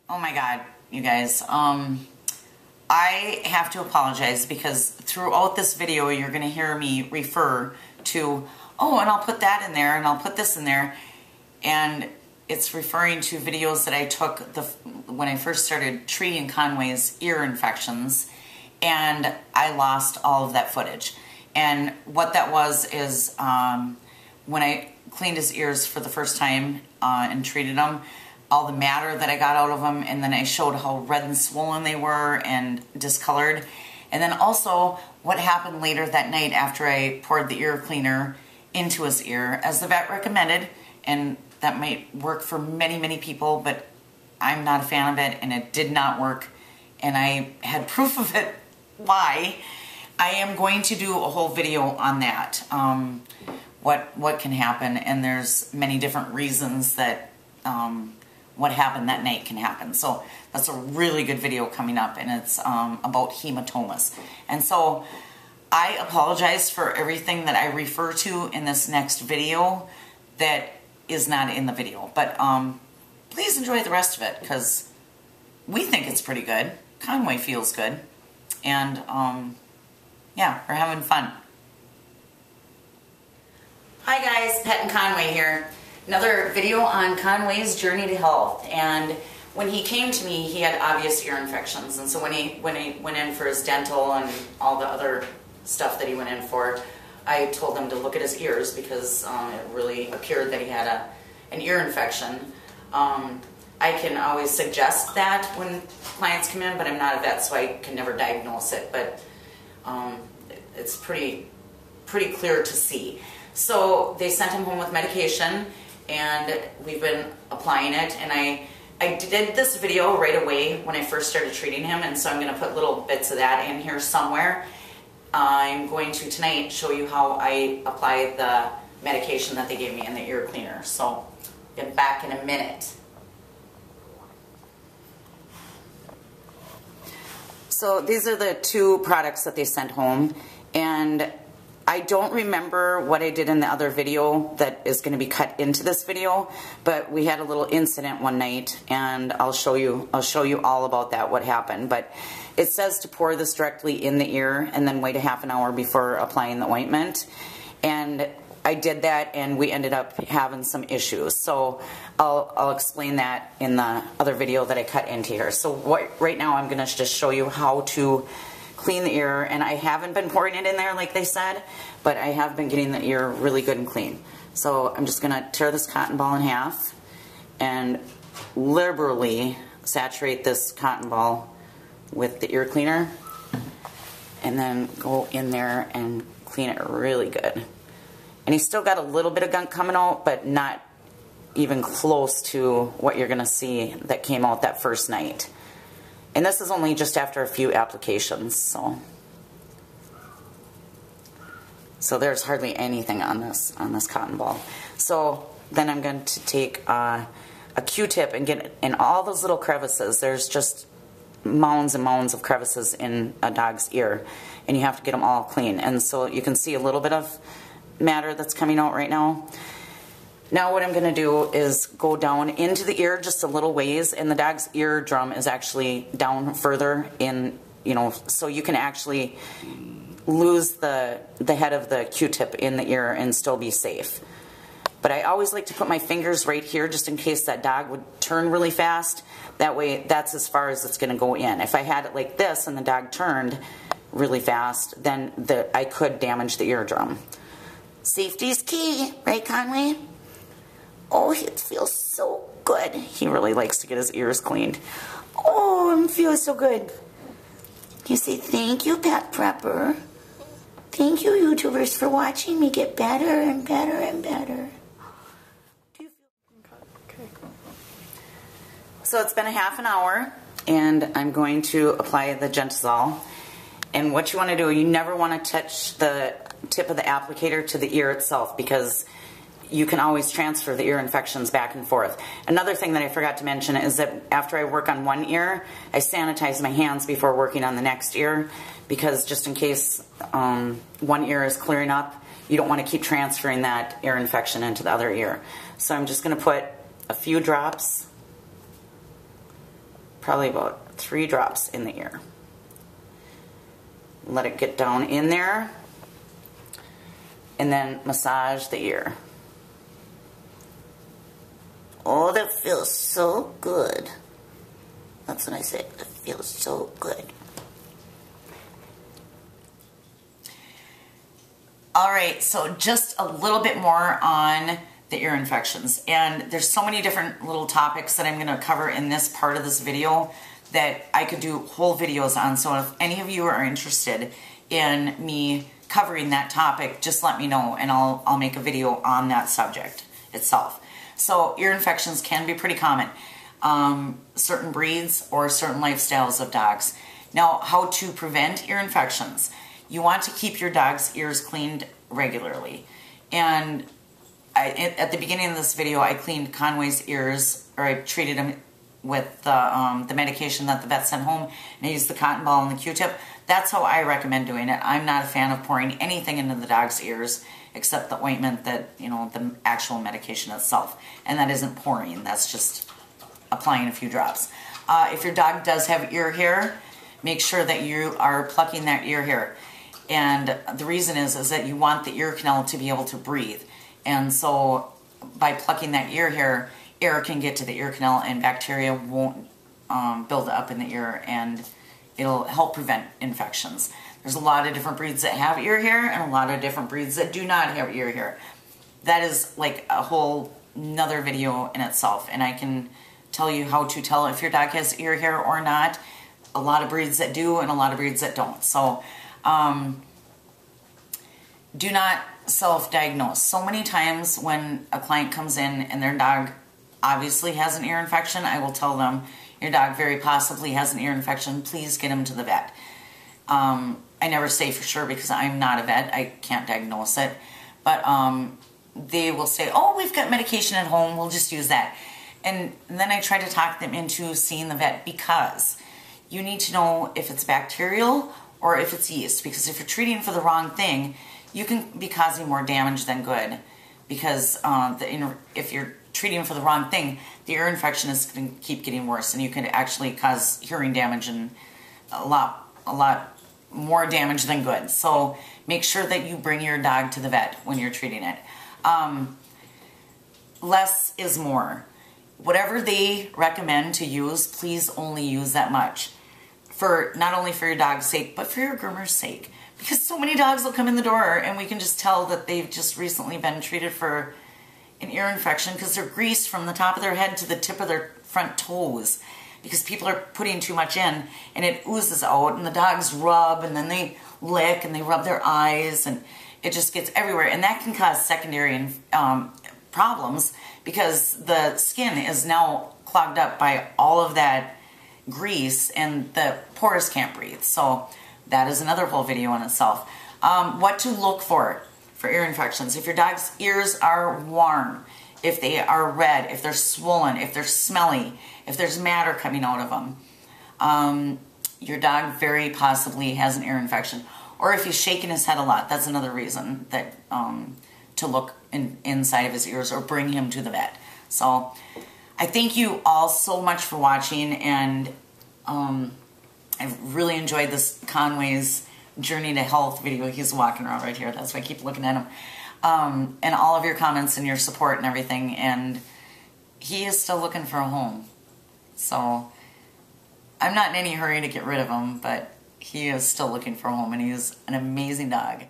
Oh my God, you guys. I have to apologize because throughout this video you're going to hear me refer to, oh, and I'll put that in there and I'll put this in there. And it's referring to videos that I took when I first started treating Conway's ear infections, and I lost all of that footage. And what that was is when I cleaned his ears for the first time and treated them, all the matter that I got out of them, and then I showed how red and swollen they were and discolored. And then also what happened later that night after I poured the ear cleaner into his ear, as the vet recommended, and that might work for many, many people, but I'm not a fan of it, and it did not work, and I had proof of it. Why? I am going to do a whole video on that, what can happen, and there's many different reasons that what happened that night can happen. So that's a really good video coming up, and it's about hematomas. And so I apologize for everything that I refer to in this next video that is not in the video. But please enjoy the rest of it, because we think it's pretty good. Conway feels good. And yeah, we're having fun. Hi guys, Pet and Conway here. Another video on Conway's journey to health. And when he came to me, he had obvious ear infections. And so when he went in for his dental and all the other stuff that he went in for, I told him to look at his ears because it really appeared that he had an ear infection. I can always suggest that when clients come in, but I'm not a vet, so I can never diagnose it. But it's pretty clear to see. So they sent him home with medication, and we've been applying it. And I did this video right away when I first started treating him, and so I'm going to put little bits of that in here somewhere. I'm going to tonight show you how I apply the medication that they gave me in the ear cleaner. So get back in a minute. So these are the two products that they sent home, and I don't remember what I did in the other video that is going to be cut into this video, but we had a little incident one night, and I'll show you all about that, what happened. But it says to pour this directly in the ear and then wait a half an hour before applying the ointment. And I did that, and we ended up having some issues. So I'll explain that in the other video that I cut into here. So right now I'm going to just show you how to clean the ear, and I haven't been pouring it in there like they said, but I have been getting the ear really good and clean. So I'm just going to tear this cotton ball in half and liberally saturate this cotton ball with the ear cleaner, and then go in there and clean it really good. And he's still got a little bit of gunk coming out, but not even close to what you're going to see that came out that first night. And this is only just after a few applications, so there's hardly anything on this cotton ball. So then I'm going to take a Q-tip and get in all those little crevices. There's just mounds and mounds of crevices in a dog's ear, and you have to get them all clean. And so you can see a little bit of matter that's coming out right now. Now what I'm going to do is go down into the ear just a little ways, and the dog's eardrum is actually down further in, so you can actually lose the head of the Q-tip in the ear and still be safe. But I always like to put my fingers right here just in case that dog would turn really fast. That way, that's as far as it's going to go in. If I had it like this and the dog turned really fast, then I could damage the eardrum. Safety's key, right, Conway? Oh, it feels so good. He really likes to get his ears cleaned. Oh, it feels so good. You say, thank you, Pet Prepper. Thank you, YouTubers, for watching me get better and better and better. Okay. So it's been a half an hour, and I'm going to apply the Gentisol. And what you want to do, you never want to touch the tip of the applicator to the ear itself, because you can always transfer the ear infections back and forth. Another thing that I forgot to mention is that after I work on one ear, I sanitize my hands before working on the next ear, because just in case one ear is clearing up, you don't want to keep transferring that ear infection into the other ear. So I'm just going to put a few drops probably about 3 drops in the ear. Let it get down in there, and then massage the ear. Oh, that feels so good. That's what I say. It feels so good. All right, so just a little bit more on the ear infections. And there's so many different little topics that I'm going to cover in this part of this video that I could do whole videos on. So if any of you are interested in me covering that topic, just let me know and I'll make a video on that subject itself. So ear infections can be pretty common. Certain breeds or certain lifestyles of dogs. Now, how to prevent ear infections. You want to keep your dog's ears cleaned regularly. And at the beginning of this video, I cleaned Conway's ears, or I treated him with the medication that the vet sent home, and I used the cotton ball and the Q-tip. That's how I recommend doing it. I'm not a fan of pouring anything into the dog's ears except the ointment that, you know, the actual medication itself. And that isn't pouring, that's just applying a few drops. If your dog does have ear hair, make sure that you are plucking that ear hair. And the reason is that you want the ear canal to be able to breathe. And so by plucking that ear hair, air can get to the ear canal and bacteria won't build up in the ear, and it'll help prevent infections. There's a lot of different breeds that have ear hair and a lot of different breeds that do not have ear hair. That is like a whole nother video in itself, and I can tell you how to tell if your dog has ear hair or not. A lot of breeds that do and a lot of breeds that don't. So do not self-diagnose. So many times when a client comes in and their dog obviously has an ear infection, I will tell them, your dog very possibly has an ear infection, please get him to the vet. I never say for sure because I'm not a vet, I can't diagnose it, but they will say, oh, we've got medication at home, we'll just use that. And then I try to talk them into seeing the vet, because you need to know if it's bacterial or if it's yeast, because if you're treating for the wrong thing, you can be causing more damage than good, because if you're treating for the wrong thing, the ear infection is going to keep getting worse, and you can actually cause hearing damage and a lot more damage than good. So make sure that you bring your dog to the vet when you're treating it. Less is more. Whatever they recommend to use, please only use that much. For not only for your dog's sake, but for your groomer's sake. Because so many dogs will come in the door and we can just tell that they've just recently been treated for an ear infection because they're greased from the top of their head to the tip of their front toes, because people are putting too much in and it oozes out, and the dogs rub and then they lick and they rub their eyes and it just gets everywhere, and that can cause secondary problems because the skin is now clogged up by all of that grease and the pores can't breathe. So that is another whole video in itself. What to look for ear infections. If your dog's ears are warm, if they are red, if they're swollen, if they're smelly, if there's matter coming out of them, your dog very possibly has an ear infection. Or if he's shaking his head a lot, that's another reason that to look inside of his ears or bring him to the vet. So I thank you all so much for watching, and I've really enjoyed this Conway's Journey to Health video. He's walking around right here, that's why I keep looking at him. And all of your comments and your support and everything, and he is still looking for a home. So I'm not in any hurry to get rid of him, but he is still looking for a home, and he is an amazing dog.